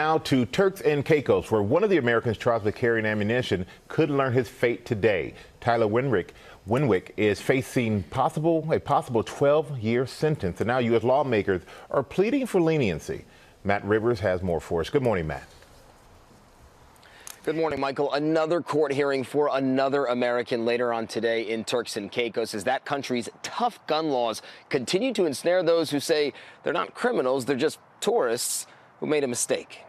Now to Turks and Caicos, where one of the Americans charged with carrying ammunition could learn his fate today. Tyler Winwick is facing a possible 12-year sentence, and now U.S. lawmakers are pleading for leniency. Matt Rivers has more for us. Good morning, Matt. Good morning, Michael. Another court hearing for another American later on today in Turks and Caicos as that country's tough gun laws continue to ensnare those who say they're not criminals, they're just tourists who made a mistake.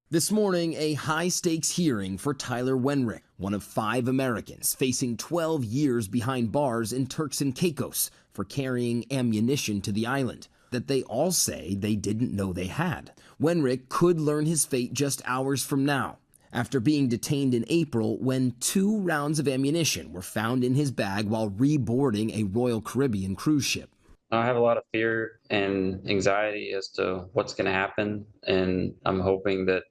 This morning, a high-stakes hearing for Tyler Winwick, one of 5 Americans facing 12 years behind bars in Turks and Caicos for carrying ammunition to the island that they all say they didn't know they had. Winwick could learn his fate just hours from now, after being detained in April when 2 rounds of ammunition were found in his bag while reboarding a Royal Caribbean cruise ship. I have a lot of fear and anxiety as to what's going to happen, and I'm hoping that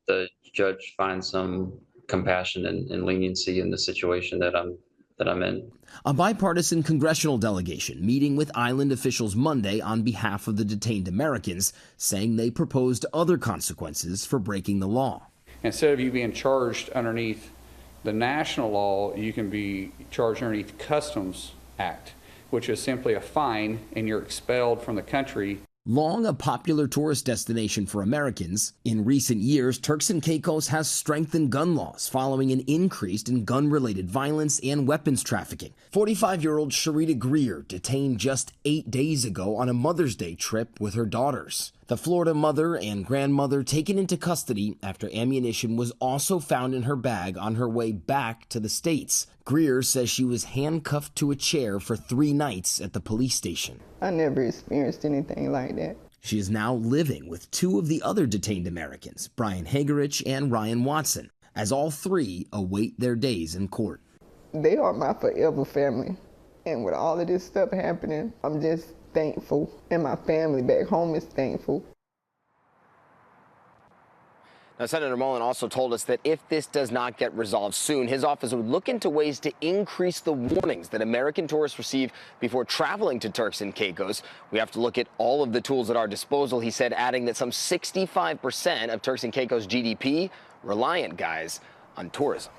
the judge finds some compassion and leniency in the situation that I'm in. A bipartisan congressional delegation meeting with island officials Monday on behalf of the detained Americans, saying they proposed other consequences for breaking the law. Instead of you being charged underneath the national law, you can be charged underneath the Customs Act, which is simply a fine, and you're expelled from the country. Long a popular tourist destination for Americans, in recent years, Turks and Caicos has strengthened gun laws following an increase in gun-related violence and weapons trafficking. 45-year-old Sharita Greer detained just 8 days ago on a Mother's Day trip with her daughters. The Florida mother and grandmother taken into custody after ammunition was also found in her bag on her way back to the States. Greer says she was handcuffed to a chair for 3 nights at the police station. I never experienced anything like that. She is now living with 2 of the other detained Americans, Brian Hagerich and Ryan Watson, as all 3 await their days in court. They are my forever family. And with all of this stuff happening, I'm just thankful. And my family back home is thankful. Now, Senator Mullin also told us that if this does not get resolved soon, his office would look into ways to increase the warnings that American tourists receive before traveling to Turks and Caicos. We have to look at all of the tools at our disposal, he said, adding that some 65% of Turks and Caicos GDP reliant, guys, on tourism.